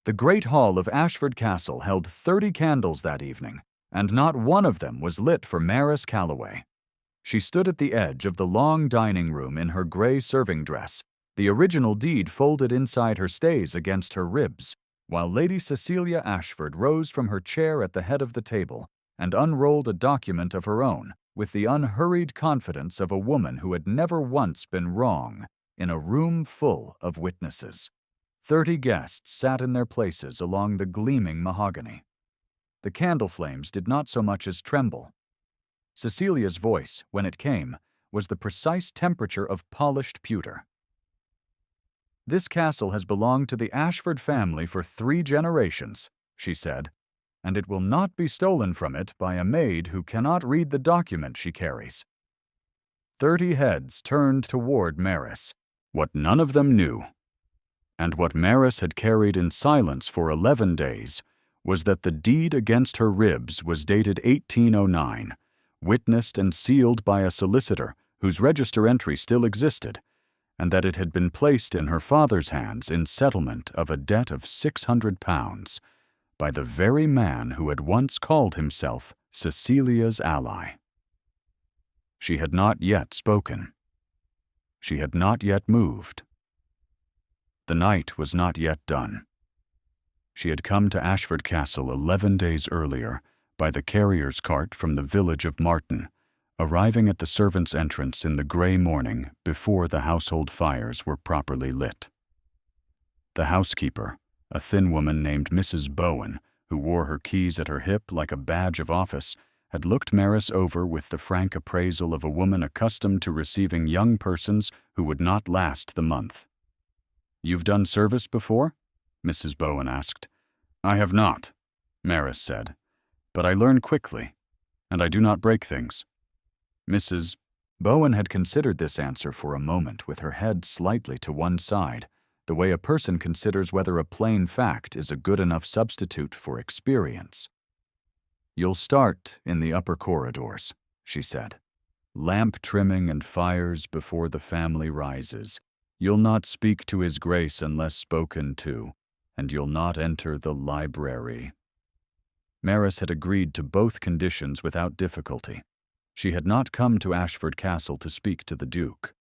The great hall of Ashford Castle held 30 candles that evening, and not one of them was lit for Maris Calloway. She stood at the edge of the long dining room in her gray serving dress, the original deed folded inside her stays against her ribs, while Lady Cecilia Ashford rose from her chair at the head of the table and unrolled a document of her own with the unhurried confidence of a woman who had never once been wrong in a room full of witnesses. 30 guests sat in their places along the gleaming mahogany. The candle flames did not so much as tremble. Cecilia's voice, when it came, was the precise temperature of polished pewter. "This castle has belonged to the Ashford family for 3 generations," she said, "and it will not be stolen from it by a maid who cannot read the document she carries." 30 heads turned toward Maris, what none of them knew, and what Maris had carried in silence for 11 days, was that the deed against her ribs was dated 1809, witnessed and sealed by a solicitor whose register entry still existed, and that it had been placed in her father's hands in settlement of a debt of £600 by the very man who had once called himself Cecilia's ally. She had not yet spoken. She had not yet moved. The night was not yet done. She had come to Ashford Castle 11 days earlier by the carrier's cart from the village of Marton, arriving at the servants' entrance in the grey morning before the household fires were properly lit. The housekeeper, a thin woman named Mrs. Bowen, who wore her keys at her hip like a badge of office, had looked Maris over with the frank appraisal of a woman accustomed to receiving young persons who would not last the month. "You've done service before?" Mrs. Bowen asked. "I have not," Maris said, "but I learn quickly, and I do not break things." Mrs. Bowen had considered this answer for a moment with her head slightly to one side, the way a person considers whether a plain fact is a good enough substitute for experience. "You'll start in the upper corridors," she said. "Lamp trimming and fires before the family rises. You'll not speak to His Grace unless spoken to, and you'll not enter the library." Maris had agreed to both conditions without difficulty. She had not come to Ashford Castle to speak to the Duke.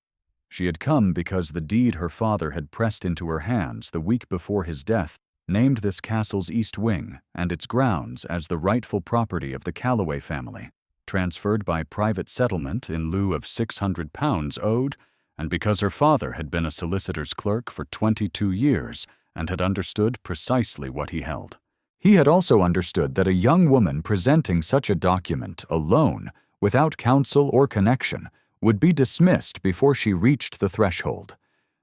She had come because the deed her father had pressed into her hands the week before his death named this castle's east wing and its grounds as the rightful property of the Calloway family, transferred by private settlement in lieu of £600 owed, and because her father had been a solicitor's clerk for 22 years and had understood precisely what he held. He had also understood that a young woman presenting such a document alone, without counsel or connection, would be dismissed before she reached the threshold.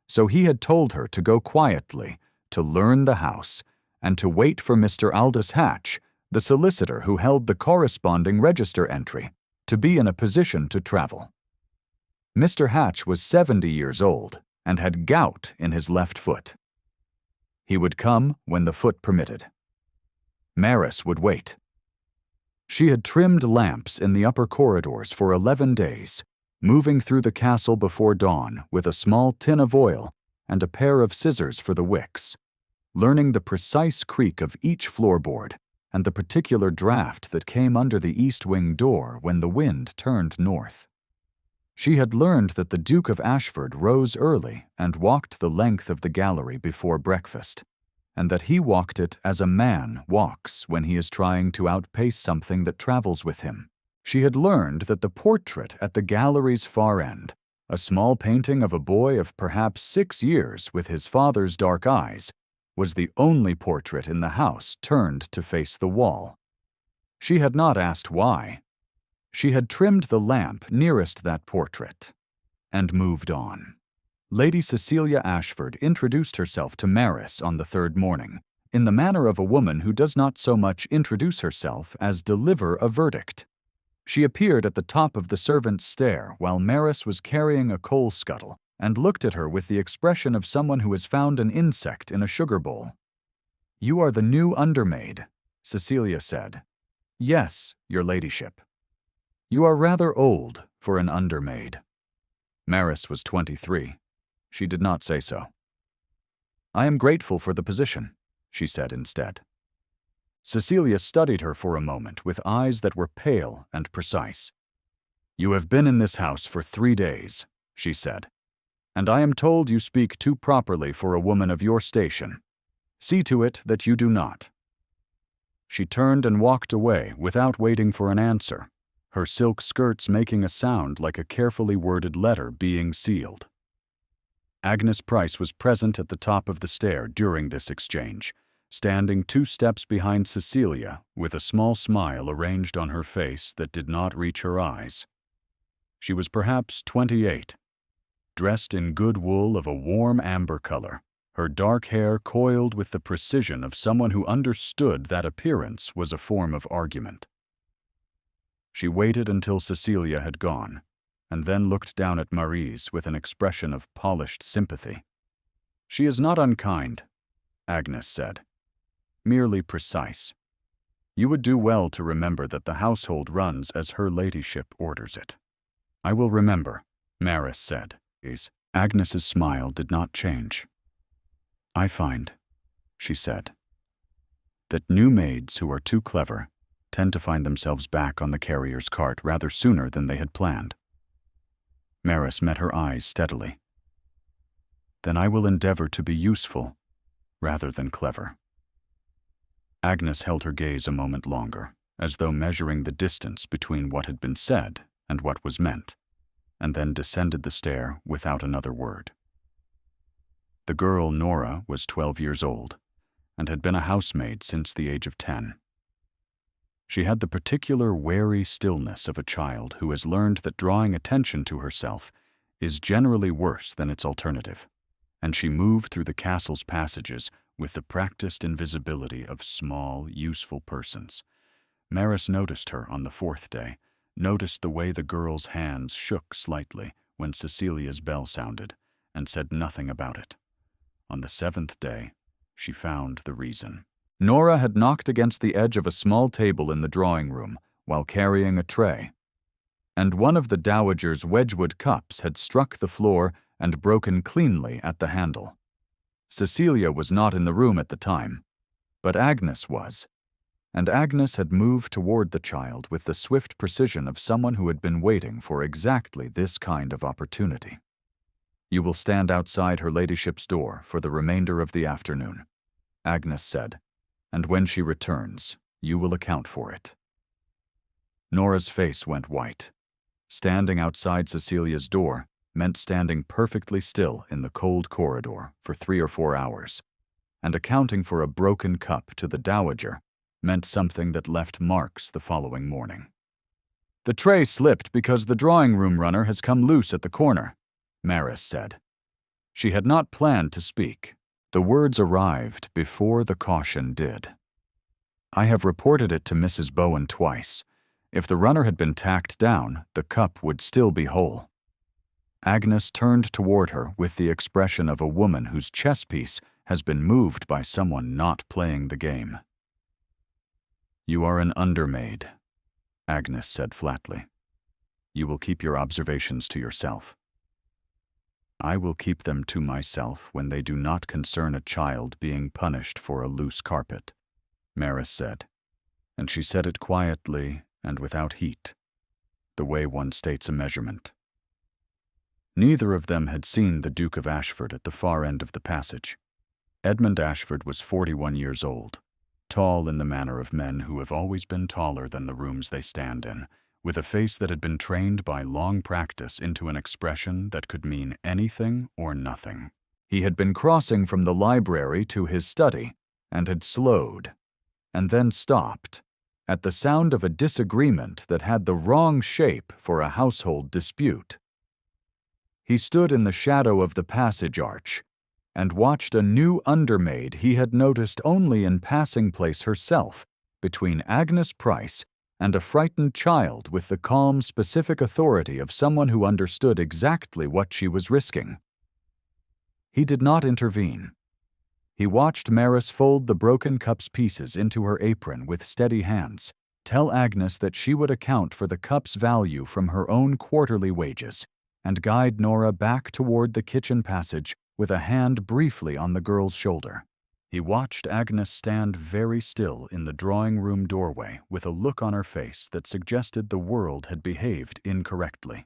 So he had told her to go quietly, to learn the house, and to wait for Mr. Aldous Hatch, the solicitor who held the corresponding register entry, to be in a position to travel. Mr. Hatch was 70 years old and had gout in his left foot. He would come when the foot permitted. Maris would wait. She had trimmed lamps in the upper corridors for 11 days, moving through the castle before dawn with a small tin of oil and a pair of scissors for the wicks, learning the precise creak of each floorboard and the particular draught that came under the east wing door when the wind turned north. She had learned that the Duke of Ashford rose early and walked the length of the gallery before breakfast, and that he walked it as a man walks when he is trying to outpace something that travels with him. She had learned that the portrait at the gallery's far end, a small painting of a boy of perhaps 6 years with his father's dark eyes, was the only portrait in the house turned to face the wall. She had not asked why. She had trimmed the lamp nearest that portrait and moved on. Lady Cecilia Ashford introduced herself to Maris on the 3rd morning, in the manner of a woman who does not so much introduce herself as deliver a verdict. She appeared at the top of the servants' stair while Maris was carrying a coal scuttle and looked at her with the expression of someone who has found an insect in a sugar bowl. "You are the new undermaid," Cecilia said. "Yes, your ladyship." "You are rather old for an undermaid." Maris was 23. She did not say so. "I am grateful for the position," she said instead. Cecilia studied her for a moment with eyes that were pale and precise. "You have been in this house for 3 days," she said, "and I am told you speak too properly for a woman of your station. See to it that you do not." She turned and walked away without waiting for an answer, her silk skirts making a sound like a carefully worded letter being sealed. Agnes Price was present at the top of the stair during this exchange, standing 2 steps behind Cecilia with a small smile arranged on her face that did not reach her eyes. She was perhaps 28, dressed in good wool of a warm amber color, her dark hair coiled with the precision of someone who understood that appearance was a form of argument. She waited until Cecilia had gone, and then looked down at Maryse with an expression of polished sympathy. "She is not unkind," Agnes said, "merely precise. You would do well to remember that the household runs as her ladyship orders it." "I will remember," Maryse said. Agnes's smile did not change. "I find," she said, "that new maids who are too clever tend to find themselves back on the carrier's cart rather sooner than they had planned." Maryse met her eyes steadily. "Then I will endeavor to be useful rather than clever." Agnes held her gaze a moment longer, as though measuring the distance between what had been said and what was meant, and then descended the stair without another word. The girl, Nora, was 12 years old, and had been a housemaid since the age of 10. She had the particular wary stillness of a child who has learned that drawing attention to herself is generally worse than its alternative, and she moved through the castle's passages with the practiced invisibility of small, useful persons. Maryse noticed her on the 4th day, noticed the way the girl's hands shook slightly when Cecilia's bell sounded, and said nothing about it. On the 7th day, she found the reason. Nora had knocked against the edge of a small table in the drawing room while carrying a tray, and one of the dowager's Wedgwood cups had struck the floor and broken cleanly at the handle. Cecilia was not in the room at the time, but Agnes was, and Agnes had moved toward the child with the swift precision of someone who had been waiting for exactly this kind of opportunity. "You will stand outside her ladyship's door for the remainder of the afternoon," Agnes said, "and when she returns, you will account for it." Nora's face went white. Standing outside Cecilia's door meant standing perfectly still in the cold corridor for 3 or 4 hours, and accounting for a broken cup to the dowager meant something that left marks the following morning. "The tray slipped because the drawing-room runner has come loose at the corner," Maryse said. She had not planned to speak. The words arrived before the caution did. "I have reported it to Mrs. Bowen twice. If the runner had been tacked down, the cup would still be whole." Agnes turned toward her with the expression of a woman whose chess piece has been moved by someone not playing the game. "You are an undermaid," Agnes said flatly. "You will keep your observations to yourself." "I will keep them to myself when they do not concern a child being punished for a loose carpet," Maryse said, and she said it quietly and without heat, the way one states a measurement. Neither of them had seen the Duke of Ashford at the far end of the passage. Edmund Ashford was 41 years old, tall in the manner of men who have always been taller than the rooms they stand in, with a face that had been trained by long practice into an expression that could mean anything or nothing. He had been crossing from the library to his study, and had slowed, and then stopped, at the sound of a disagreement that had the wrong shape for a household dispute. He stood in the shadow of the passage arch, and watched a new undermaid he had noticed only in passing place herself between Agnes Price and a frightened child with the calm, specific authority of someone who understood exactly what she was risking. He did not intervene. He watched Maryse fold the broken cup's pieces into her apron with steady hands, tell Agnes that she would account for the cup's value from her own quarterly wages, and guide Nora back toward the kitchen passage with a hand briefly on the girl's shoulder. He watched Agnes stand very still in the drawing-room doorway with a look on her face that suggested the world had behaved incorrectly.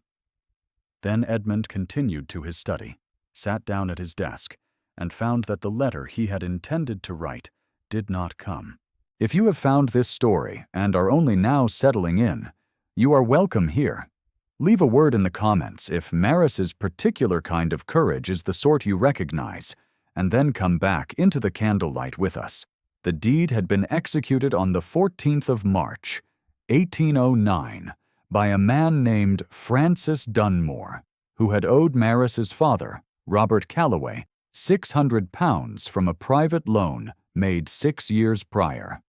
Then Edmund continued to his study, sat down at his desk, and found that the letter he had intended to write did not come. If you have found this story and are only now settling in, you are welcome here. Leave a word in the comments if Maris's particular kind of courage is the sort you recognize, and then come back into the candlelight with us. The deed had been executed on the 14th of March, 1809, by a man named Francis Dunmore, who had owed Maris's father, Robert Calloway, £600 from a private loan made 6 years prior.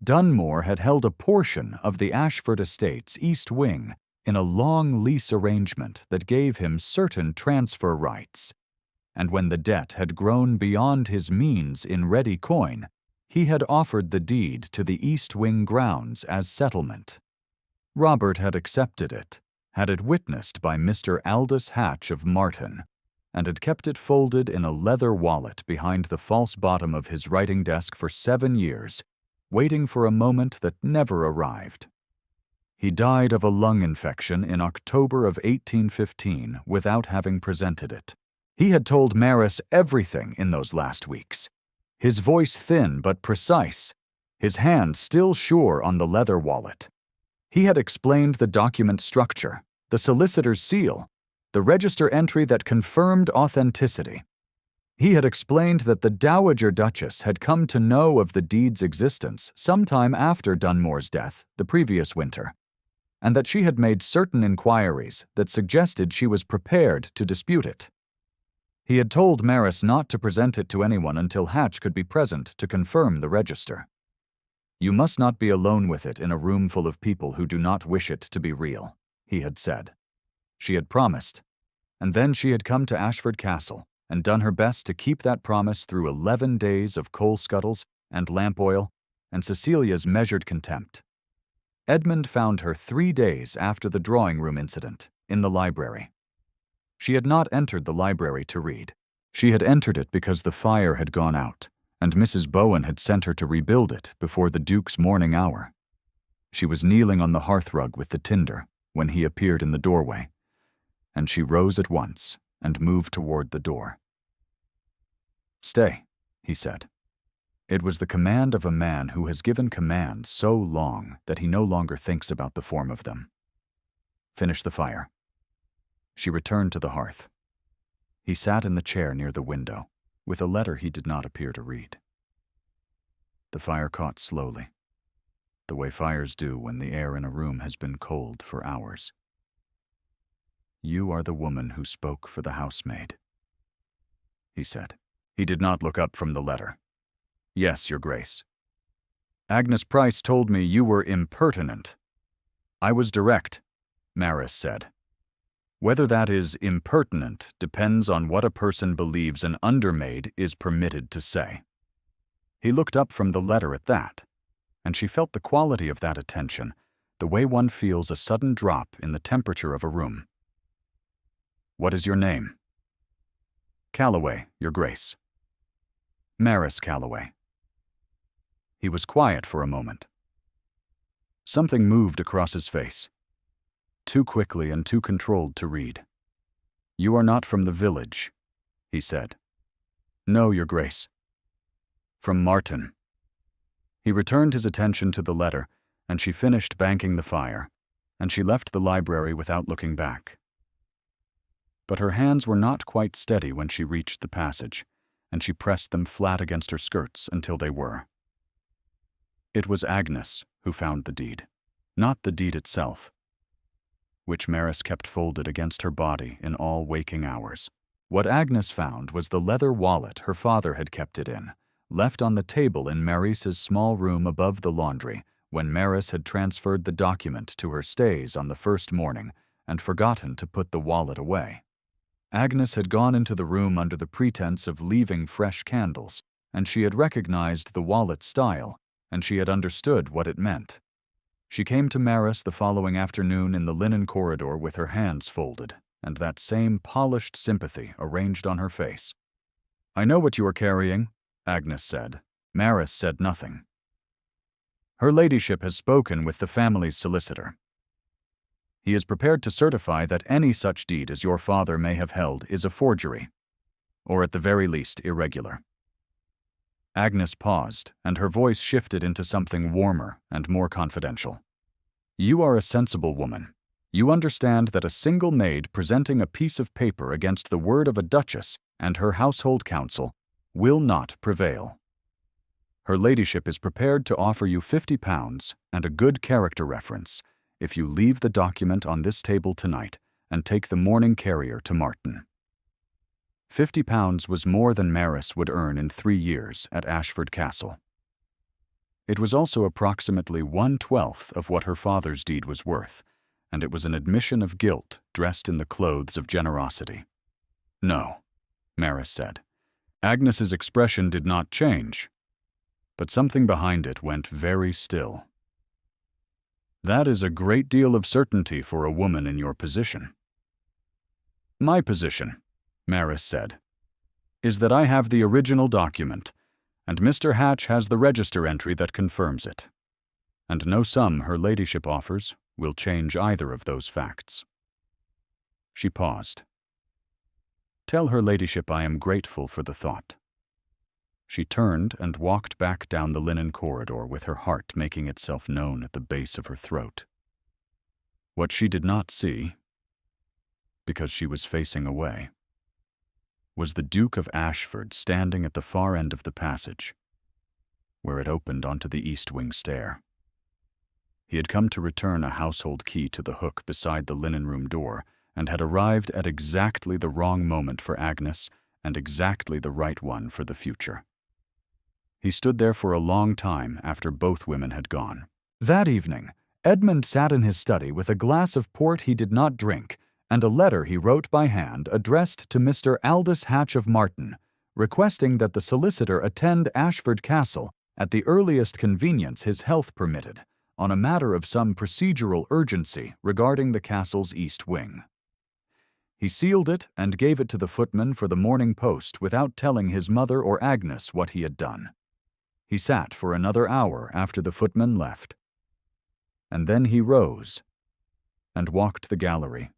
Dunmore had held a portion of the Ashford estate's east wing in a long lease arrangement that gave him certain transfer rights, and when the debt had grown beyond his means in ready coin, he had offered the deed to the East Wing grounds as settlement. Robert had accepted it, had it witnessed by Mr. Aldous Hatch of Marton, and had kept it folded in a leather wallet behind the false bottom of his writing desk for 7 years, waiting for a moment that never arrived. He died of a lung infection in October of 1815 without having presented it. He had told Maris everything in those last weeks, his voice thin but precise, his hand still sure on the leather wallet. He had explained the document structure, the solicitor's seal, the register entry that confirmed authenticity. He had explained that the Dowager Duchess had come to know of the deed's existence sometime after Dunmore's death the previous winter, and that she had made certain inquiries that suggested she was prepared to dispute it. He had told Maris not to present it to anyone until Hatch could be present to confirm the register. "You must not be alone with it in a room full of people who do not wish it to be real," he had said. She had promised, and then she had come to Ashford Castle and done her best to keep that promise through 11 days of coal scuttles and lamp oil and Cecilia's measured contempt. Edmund found her 3 days after the drawing-room incident in the library. She had not entered the library to read. She had entered it because the fire had gone out, and Mrs. Bowen had sent her to rebuild it before the Duke's morning hour. She was kneeling on the hearthrug with the tinder when he appeared in the doorway, and she rose at once and moved toward the door. "Stay," he said. It was the command of a man who has given commands so long that he no longer thinks about the form of them. "Finish the fire." She returned to the hearth. He sat in the chair near the window, with a letter he did not appear to read. The fire caught slowly, the way fires do when the air in a room has been cold for hours. "You are the woman who spoke for the housemaid," he said. He did not look up from the letter. "Yes, Your Grace. Agnes Price told me you were impertinent." "I was direct," Maris said. "Whether that is impertinent depends on what a person believes an undermaid is permitted to say." He looked up from the letter at that, and she felt the quality of that attention, the way one feels a sudden drop in the temperature of a room. "What is your name?" "Calloway, Your Grace." "Maris Calloway." He was quiet for a moment. Something moved across his face, too quickly and too controlled to read. "You are not from the village," he said. "No, Your Grace." "From Marton." He returned his attention to the letter, and she finished banking the fire, and she left the library without looking back. But her hands were not quite steady when she reached the passage, and she pressed them flat against her skirts until they were. It was Agnes who found the deed, not the deed itself, which Maris kept folded against her body in all waking hours. What Agnes found was the leather wallet her father had kept it in, left on the table in Maris's small room above the laundry when Maris had transferred the document to her stays on the first morning and forgotten to put the wallet away. Agnes had gone into the room under the pretense of leaving fresh candles, and she had recognized the wallet style, and she had understood what it meant. She came to Maris the following afternoon in the linen corridor with her hands folded, and that same polished sympathy arranged on her face. "I know what you are carrying," Agnes said. Maris said nothing. Her ladyship has spoken with the family's solicitor. He is prepared to certify that any such deed as your father may have held is a forgery, or at the very least irregular. Agnes paused, and her voice shifted into something warmer and more confidential. You are a sensible woman. You understand that a single maid presenting a piece of paper against the word of a duchess and her household council will not prevail. Her ladyship is prepared to offer you £50 and a good character reference if you leave the document on this table tonight and take the morning carrier to Martin. £50 was more than Maris would earn in 3 years at Ashford Castle. It was also approximately 1/12 of what her father's deed was worth, and it was an admission of guilt dressed in the clothes of generosity. No, Maris said. Agnes's expression did not change, but something behind it went very still. That is a great deal of certainty for a woman in your position. My position, Maris said, is that I have the original document, and Mr. Hatch has the register entry that confirms it. And no sum her ladyship offers will change either of those facts. She paused. Tell her ladyship I am grateful for the thought. She turned and walked back down the linen corridor with her heart making itself known at the base of her throat. What she did not see, because she was facing away, was the Duke of Ashford standing at the far end of the passage, where it opened onto the east wing stair. He had come to return a household key to the hook beside the linen room door and had arrived at exactly the wrong moment for Agnes and exactly the right one for the future. He stood there for a long time after both women had gone. That evening, Edmund sat in his study with a glass of port he did not drink and a letter he wrote by hand addressed to Mr. Aldous Hatch of Martin, requesting that the solicitor attend Ashford Castle at the earliest convenience his health permitted, on a matter of some procedural urgency regarding the castle's east wing. He sealed it and gave it to the footman for the morning post without telling his mother or Agnes what he had done. He sat for another hour after the footman left. And then he rose and walked the gallery.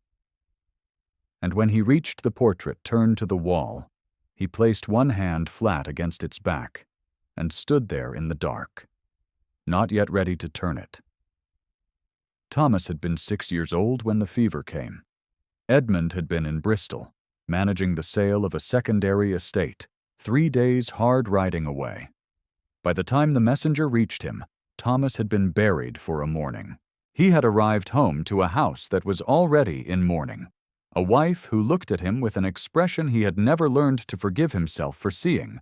And when he reached the portrait turned to the wall, he placed one hand flat against its back and stood there in the dark, not yet ready to turn it. Thomas had been 6 years old when the fever came. Edmund had been in Bristol, managing the sale of a secondary estate, 3 days hard riding away. By the time the messenger reached him, Thomas had been buried for a mourning. He had arrived home to a house that was already in mourning, a wife who looked at him with an expression he had never learned to forgive himself for seeing,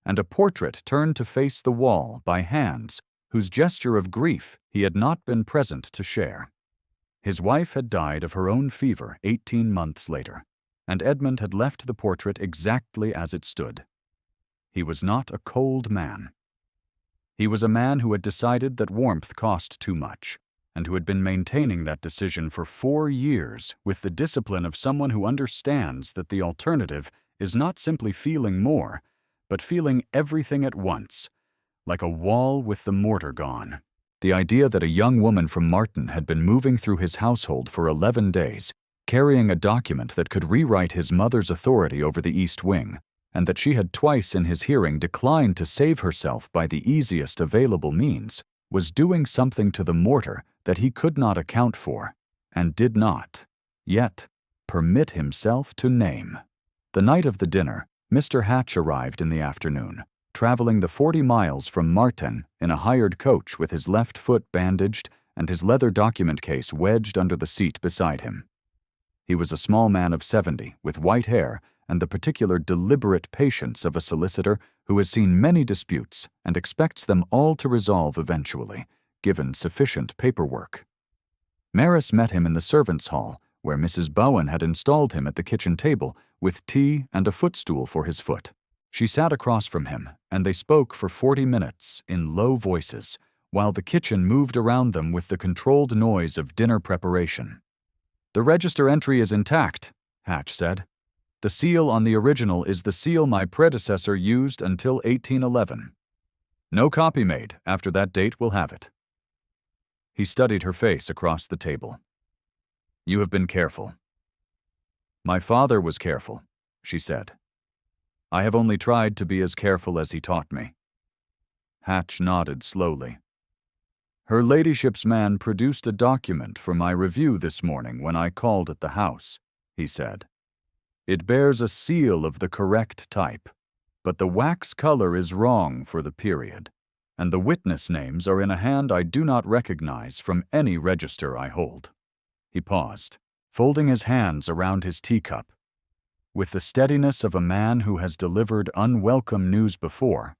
and a portrait turned to face the wall by hands whose gesture of grief he had not been present to share. His wife had died of her own fever 18 months later, and Edmund had left the portrait exactly as it stood. He was not a cold man. He was a man who had decided that warmth cost too much, and who had been maintaining that decision for 4 years with the discipline of someone who understands that the alternative is not simply feeling more, but feeling everything at once, like a wall with the mortar gone. The idea that a young woman from Martin had been moving through his household for 11 days, carrying a document that could rewrite his mother's authority over the East Wing, and that she had twice in his hearing declined to save herself by the easiest available means, was doing something to the mortar that he could not account for, and did not, yet, permit himself to name. The night of the dinner, Mr. Hatch arrived in the afternoon, traveling the 40 miles from Martin in a hired coach with his left foot bandaged and his leather document case wedged under the seat beside him. He was a small man of 70 with white hair and the particular deliberate patience of a solicitor who has seen many disputes and expects them all to resolve eventually, given sufficient paperwork. Maris met him in the servants' hall, where Mrs. Bowen had installed him at the kitchen table with tea and a footstool for his foot. She sat across from him, and they spoke for 40 minutes in low voices, while the kitchen moved around them with the controlled noise of dinner preparation. "The register entry is intact," Hatch said. The seal on the original is the seal my predecessor used until 1811. No copy made after that date will have it." He studied her face across the table. "You have been careful." "My father was careful," she said. "I have only tried to be as careful as he taught me." Hatch nodded slowly. "Her ladyship's man produced a document for my review this morning when I called at the house," he said. "It bears a seal of the correct type, but the wax color is wrong for the period, and the witness names are in a hand I do not recognize from any register I hold." He paused, folding his hands around his teacup. With the steadiness of a man who has delivered unwelcome news before,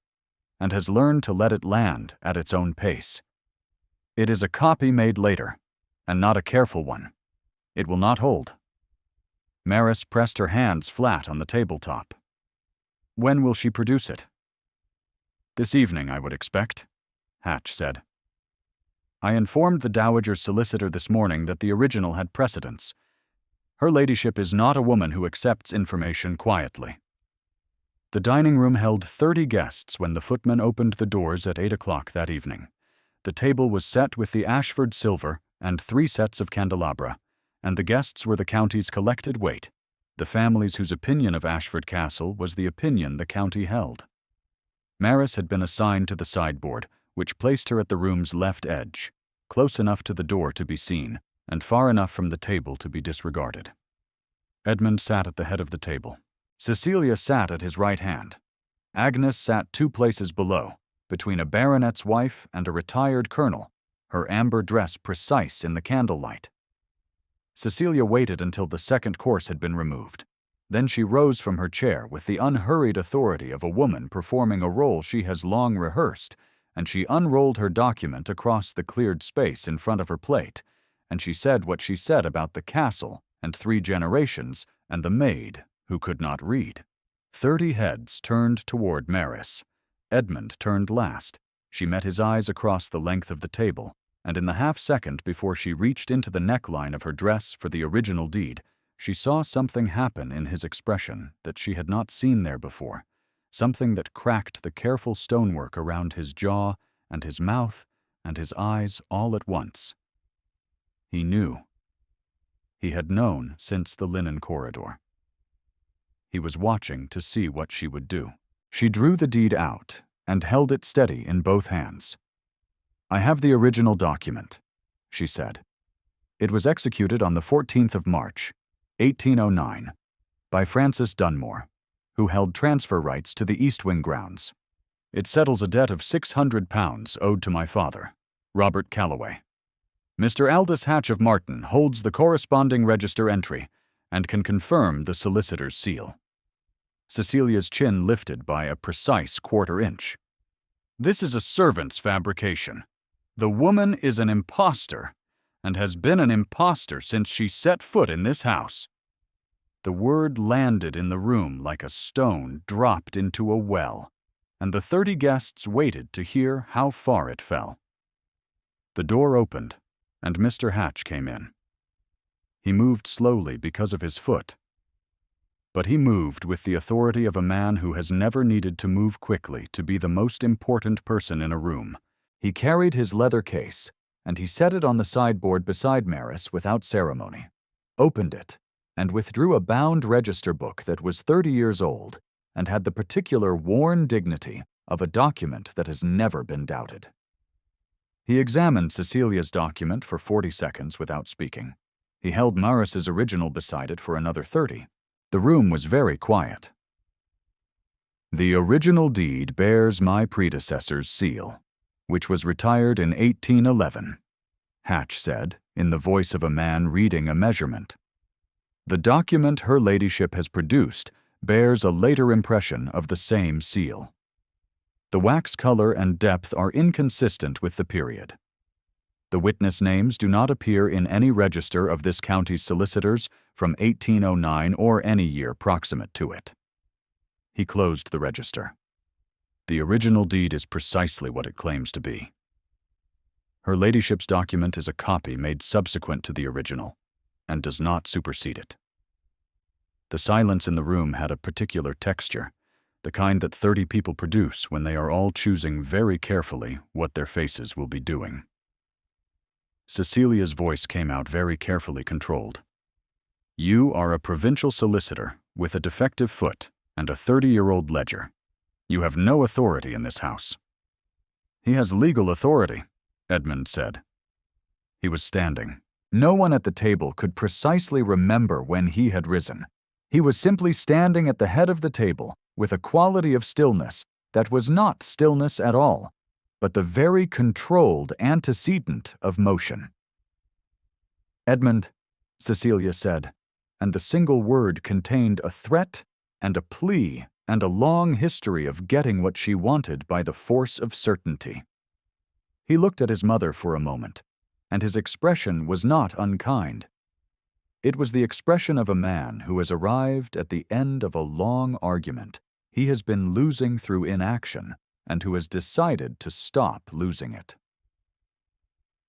and has learned to let it land at its own pace. "It is a copy made later, and not a careful one. It will not hold." Maris pressed her hands flat on the tabletop. "When will she produce it?" "This evening, I would expect," Hatch said. "I informed the Dowager's solicitor this morning that the original had precedence. Her ladyship is not a woman who accepts information quietly." The dining room held 30 guests when the footman opened the doors at 8 o'clock that evening. The table was set with the Ashford silver and 3 sets of candelabra, and the guests were the county's collected weight, the families whose opinion of Ashford Castle was the opinion the county held. Maris had been assigned to the sideboard, which placed her at the room's left edge, close enough to the door to be seen, and far enough from the table to be disregarded. Edmund sat at the head of the table. Cecilia sat at his right hand. Agnes sat 2 places below, between a baronet's wife and a retired colonel, her amber dress precise in the candlelight. Cecilia waited until the second course had been removed. Then she rose from her chair with the unhurried authority of a woman performing a role she has long rehearsed, and she unrolled her document across the cleared space in front of her plate, and she said what she said about the castle and 3 generations and the maid who could not read. 30 heads turned toward Maris. Edmund turned last. She met his eyes across the length of the table, and in the half-second before she reached into the neckline of her dress for the original deed, she saw something happen in his expression that she had not seen there before, something that cracked the careful stonework around his jaw and his mouth and his eyes all at once. He knew. He had known since the linen corridor. He was watching to see what she would do. She drew the deed out and held it steady in both hands. "I have the original document," she said. "It was executed on the 14th of March, 1809, by Francis Dunmore, who held transfer rights to the East Wing grounds. It settles a debt of £600 owed to my father, Robert Calloway. Mr. Aldous Hatch of Marton holds the corresponding register entry and can confirm the solicitor's seal." Cecilia's chin lifted by a precise 1/4 inch. "This is a servant's fabrication. The woman is an impostor, and has been an impostor since she set foot in this house." The word landed in the room like a stone dropped into a well, and the 30 guests waited to hear how far it fell. The door opened, and Mr. Hatch came in. He moved slowly because of his foot, but he moved with the authority of a man who has never needed to move quickly to be the most important person in a room. He carried his leather case, and he set it on the sideboard beside Maris without ceremony, opened it, and withdrew a bound register book that was 30 years old and had the particular worn dignity of a document that has never been doubted. He examined Cecilia's document for 40 seconds without speaking. He held Maris's original beside it for another 30. The room was very quiet. "The original deed bears my predecessor's seal, which was retired in 1811, Hatch said, in the voice of a man reading a measurement. "The document her ladyship has produced bears a later impression of the same seal. The wax color and depth are inconsistent with the period. The witness names do not appear in any register of this county's solicitors from 1809 or any year proximate to it." He closed the register. "The original deed is precisely what it claims to be. Her ladyship's document is a copy made subsequent to the original, and does not supersede it." The silence in the room had a particular texture, the kind that 30 people produce when they are all choosing very carefully what their faces will be doing. Cecilia's voice came out very carefully controlled. "You are a provincial solicitor with a defective foot and a 30-year-old ledger. You have no authority in this house." "He has legal authority," Edmund said. He was standing. No one at the table could precisely remember when he had risen. He was simply standing at the head of the table with a quality of stillness that was not stillness at all, but the very controlled antecedent of motion. "Edmund," Cecilia said, and the single word contained a threat and a plea and a long history of getting what she wanted by the force of certainty. He looked at his mother for a moment, and his expression was not unkind. It was the expression of a man who has arrived at the end of a long argument he has been losing through inaction and who has decided to stop losing it.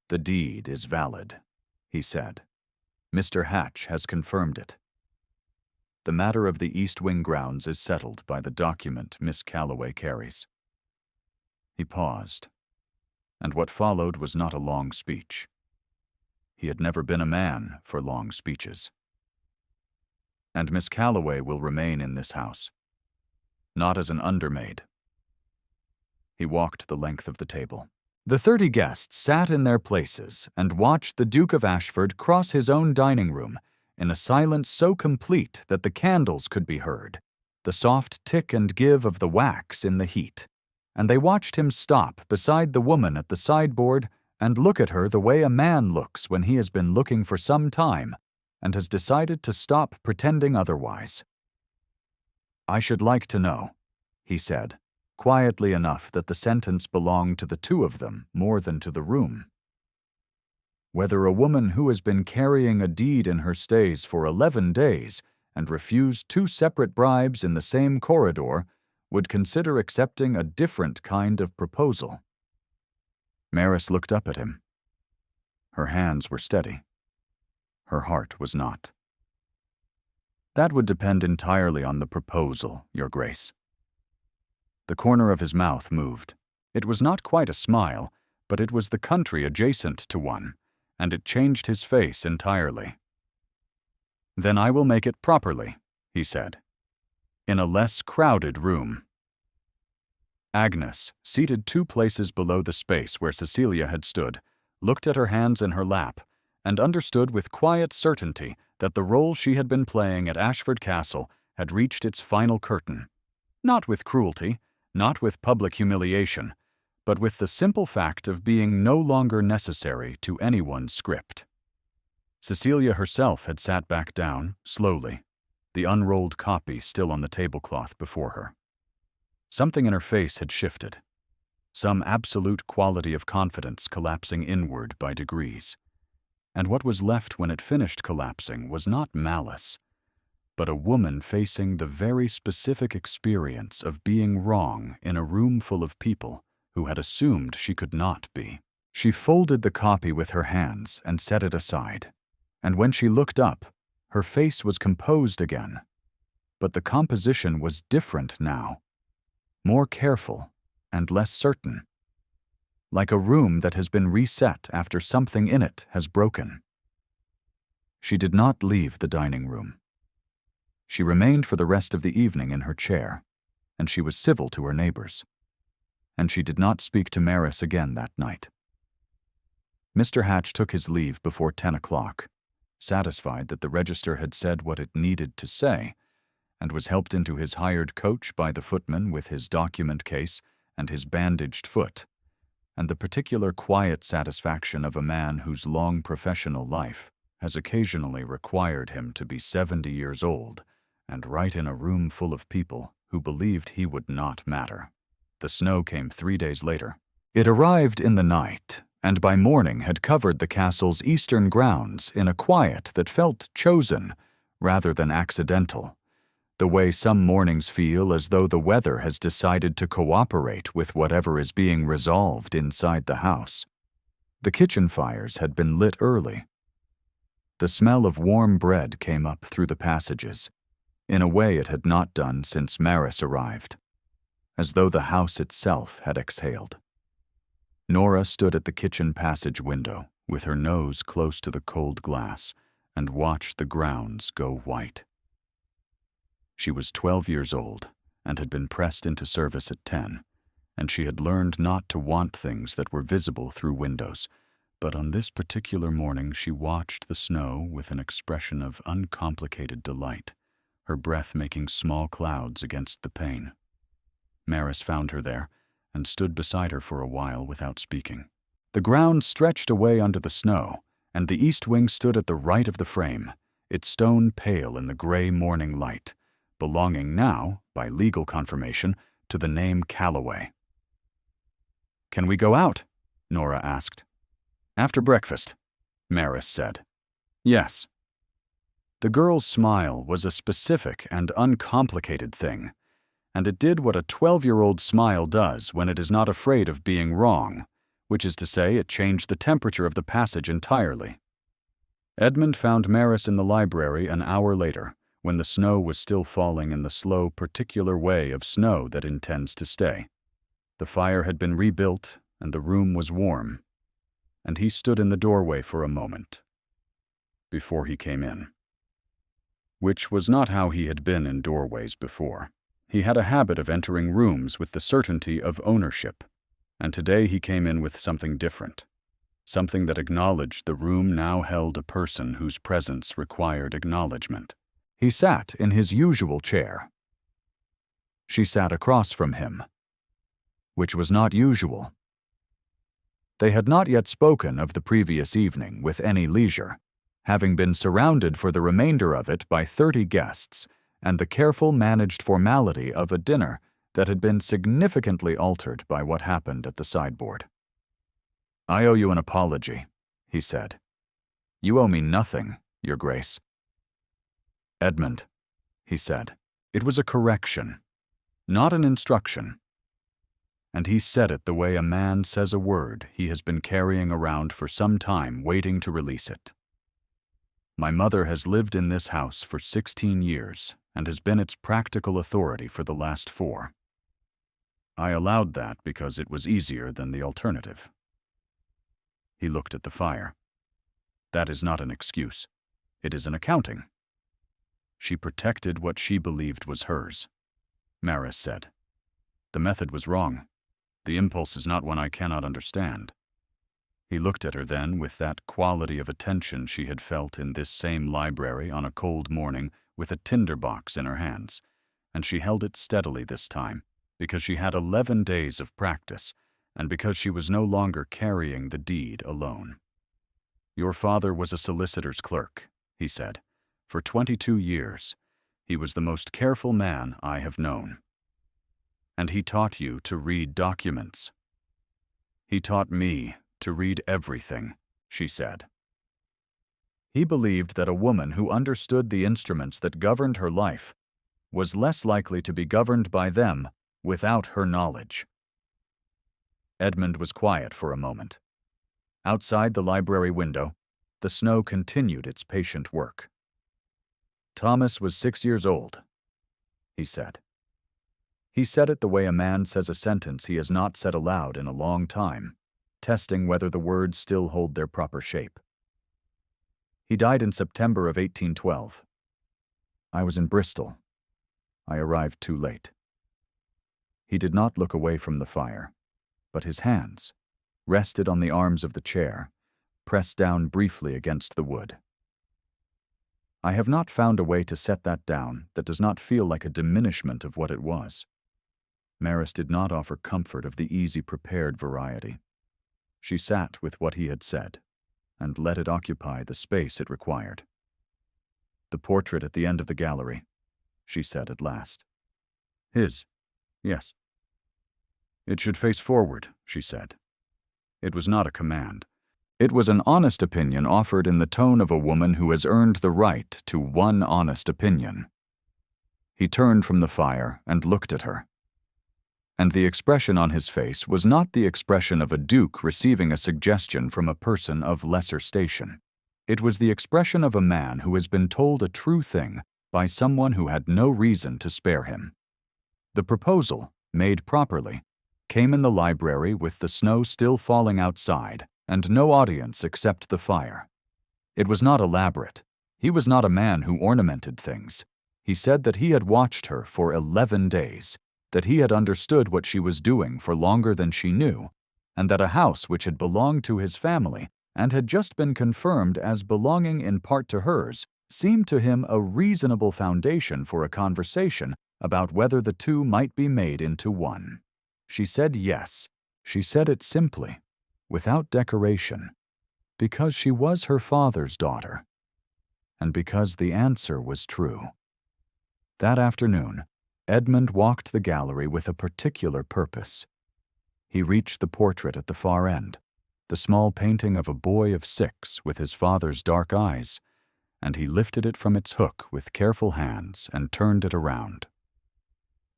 "The deed is valid," he said. "Mr. Hatch has confirmed it. The matter of the East Wing grounds is settled by the document Miss Calloway carries." He paused, and what followed was not a long speech. He had never been a man for long speeches. "And Miss Calloway will remain in this house, not as an undermaid." He walked the length of the table. The 30 guests sat in their places and watched the Duke of Ashford cross his own dining room in a silence so complete that the candles could be heard, the soft tick and give of the wax in the heat, and they watched him stop beside the woman at the sideboard and look at her the way a man looks when he has been looking for some time and has decided to stop pretending otherwise. "I should like to know," he said, quietly enough that the sentence belonged to the two of them more than to the room, "whether a woman who has been carrying a deed in her stays for 11 days and refused 2 separate bribes in the same corridor would consider accepting a different kind of proposal." Maris looked up at him. Her hands were steady. Her heart was not. "That would depend entirely on the proposal, Your Grace." The corner of his mouth moved. It was not quite a smile, but it was the country adjacent to one, and it changed his face entirely. "Then I will make it properly," he said, "in a less crowded room." Agnes, seated 2 places below the space where Cecilia had stood, looked at her hands in her lap and understood with quiet certainty that the role she had been playing at Ashford Castle had reached its final curtain, not with cruelty, not with public humiliation, but with the simple fact of being no longer necessary to anyone's script. Cecilia herself had sat back down, slowly, the unrolled copy still on the tablecloth before her. Something in her face had shifted, some absolute quality of confidence collapsing inward by degrees. And what was left when it finished collapsing was not malice, but a woman facing the very specific experience of being wrong in a room full of people who had assumed she could not be. She folded the copy with her hands and set it aside, and when she looked up, her face was composed again. But the composition was different now, more careful and less certain, like a room that has been reset after something in it has broken. She did not leave the dining room. She remained for the rest of the evening in her chair, and she was civil to her neighbors. And she did not speak to Maris again that night. Mr. Hatch took his leave before 10 o'clock, satisfied that the register had said what it needed to say, and was helped into his hired coach by the footman with his document case and his bandaged foot, and the particular quiet satisfaction of a man whose long professional life has occasionally required him to be 70 years old and write in a room full of people who believed he would not matter. The snow came 3 days later. It arrived in the night, and by morning had covered the castle's eastern grounds in a quiet that felt chosen rather than accidental, the way some mornings feel as though the weather has decided to cooperate with whatever is being resolved inside the house. The kitchen fires had been lit early. The smell of warm bread came up through the passages, in a way it had not done since Maris arrived, as though the house itself had exhaled. Nora stood at the kitchen passage window, with her nose close to the cold glass, and watched the grounds go white. She was 12 years old and had been pressed into service at 10, and she had learned not to want things that were visible through windows, but on this particular morning she watched the snow with an expression of uncomplicated delight, her breath making small clouds against the pane. Maris found her there and stood beside her for a while without speaking. The ground stretched away under the snow, and the east wing stood at the right of the frame, its stone pale in the gray morning light, belonging now, by legal confirmation, to the name Calloway. "Can we go out?" Nora asked. "After breakfast," Maris said. "Yes." The girl's smile was a specific and uncomplicated thing, and it did what a 12-year-old smile does when it is not afraid of being wrong, which is to say, it changed the temperature of the passage entirely. Edmund found Maris in the library an hour later, when the snow was still falling in the slow, particular way of snow that intends to stay. The fire had been rebuilt, and the room was warm, and he stood in the doorway for a moment before he came in. Which was not how he had been in doorways before. He had a habit of entering rooms with the certainty of ownership, and today he came in with something different, something that acknowledged the room now held a person whose presence required acknowledgement. He sat in his usual chair. She sat across from him, which was not usual. They had not yet spoken of the previous evening with any leisure, having been surrounded for the remainder of it by 30 guests and the careful managed formality of a dinner that had been significantly altered by what happened at the sideboard. "I owe you an apology," he said. "You owe me nothing, Your Grace." "Edmund," he said. It was a correction, not an instruction. And he said it the way a man says a word he has been carrying around for some time waiting to release it. "My mother has lived in this house for 16 years and has been its practical authority for the last 4. I allowed that because it was easier than the alternative." He looked at the fire. "That is not an excuse. It is an accounting." "She protected what she believed was hers," Maris said. "The method was wrong. The impulse is not one I cannot understand." He looked at her then with that quality of attention she had felt in this same library on a cold morning with a tinderbox in her hands, and she held it steadily this time, because she had 11 days of practice, and because she was no longer carrying the deed alone. "Your father was a solicitor's clerk," he said. "For 22 years. He was the most careful man I have known. And he taught you to read documents." "He taught me to read everything," she said. He believed that a woman who understood the instruments that governed her life was less likely to be governed by them without her knowledge. Edmund was quiet for a moment. Outside the library window, the snow continued its patient work. "Thomas was 6 years old," he said. He said it the way a man says a sentence he has not said aloud in a long time, testing whether the words still hold their proper shape. "He died in September of 1812. I was in Bristol. I arrived too late." He did not look away from the fire, but his hands, rested on the arms of the chair, pressed down briefly against the wood. "I have not found a way to set that down that does not feel like a diminishment of what it was." Maris did not offer comfort of the easy prepared variety. She sat with what he had said, and let it occupy the space it required. "The portrait at the end of the gallery," she said at last. "His, yes." "It should face forward," she said. It was not a command. It was an honest opinion offered in the tone of a woman who has earned the right to one honest opinion. He turned from the fire and looked at her. And the expression on his face was not the expression of a duke receiving a suggestion from a person of lesser station. It was the expression of a man who has been told a true thing by someone who had no reason to spare him. The proposal, made properly, came in the library with the snow still falling outside and no audience except the fire. It was not elaborate. He was not a man who ornamented things. He said that he had watched her for 11 days, that he had understood what she was doing for longer than she knew, and that a house which had belonged to his family and had just been confirmed as belonging in part to hers seemed to him a reasonable foundation for a conversation about whether the two might be made into one. She said yes. She said it simply, without decoration, because she was her father's daughter, and because the answer was true. That afternoon, Edmund walked the gallery with a particular purpose. He reached the portrait at the far end, the small painting of a boy of 6 with his father's dark eyes, and he lifted it from its hook with careful hands and turned it around.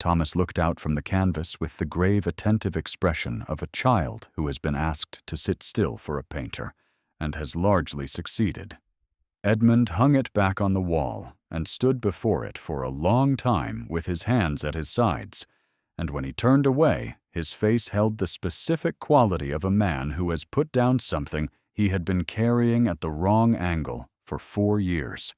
Thomas looked out from the canvas with the grave, attentive expression of a child who has been asked to sit still for a painter, and has largely succeeded. Edmund hung it back on the wall and stood before it for a long time with his hands at his sides, and when he turned away, his face held the specific quality of a man who has put down something he had been carrying at the wrong angle for 4 years.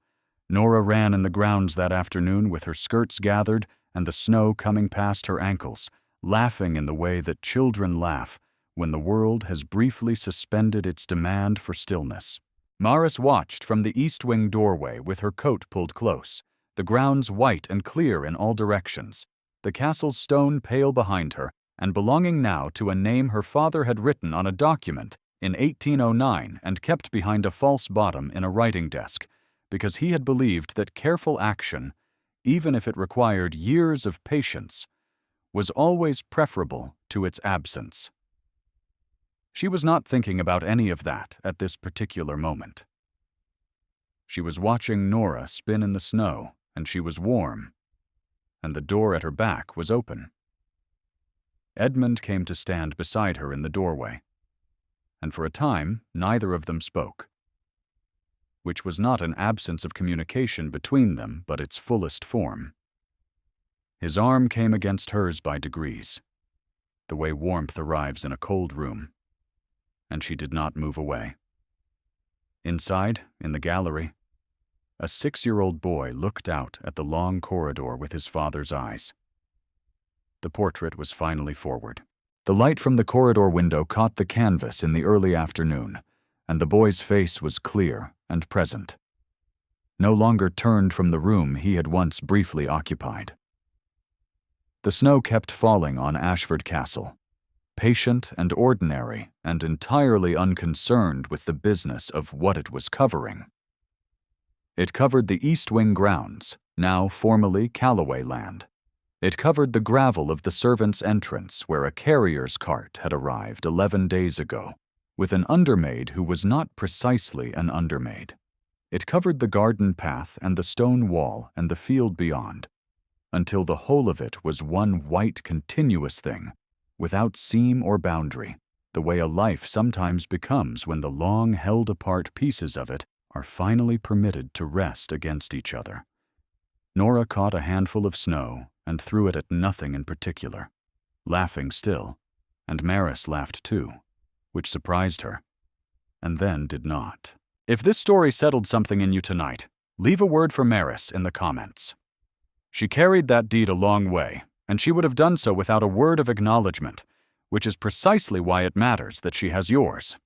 Nora ran in the grounds that afternoon with her skirts gathered and the snow coming past her ankles, laughing in the way that children laugh when the world has briefly suspended its demand for stillness. Maris watched from the east wing doorway with her coat pulled close, the grounds white and clear in all directions, the castle's stone pale behind her, and belonging now to a name her father had written on a document in 1809 and kept behind a false bottom in a writing desk, because he had believed that careful action, even if it required years of patience, was always preferable to its absence. She was not thinking about any of that at this particular moment. She was watching Nora spin in the snow, and she was warm, and the door at her back was open. Edmund came to stand beside her in the doorway, and for a time neither of them spoke, which was not an absence of communication between them, but its fullest form. His arm came against hers by degrees, the way warmth arrives in a cold room, and she did not move away. Inside, in the gallery, a 6-year-old boy looked out at the long corridor with his father's eyes. The portrait was finally forward. The light from the corridor window caught the canvas in the early afternoon, and the boy's face was clear and present, no longer turned from the room he had once briefly occupied. The snow kept falling on Ashford Castle, patient and ordinary and entirely unconcerned with the business of what it was covering. It covered the East Wing grounds, now formerly Calloway land. It covered the gravel of the servants' entrance where a carrier's cart had arrived 11 days ago, with an undermaid who was not precisely an undermaid. It covered the garden path and the stone wall and the field beyond, until the whole of it was one white continuous thing, without seam or boundary, the way a life sometimes becomes when the long held-apart pieces of it are finally permitted to rest against each other. Nora caught a handful of snow and threw it at nothing in particular, laughing still, and Maris laughed too, which surprised her, and then did not. If this story settled something in you tonight, leave a word for Maris in the comments. She carried that deed a long way, and she would have done so without a word of acknowledgement, which is precisely why it matters that she has yours.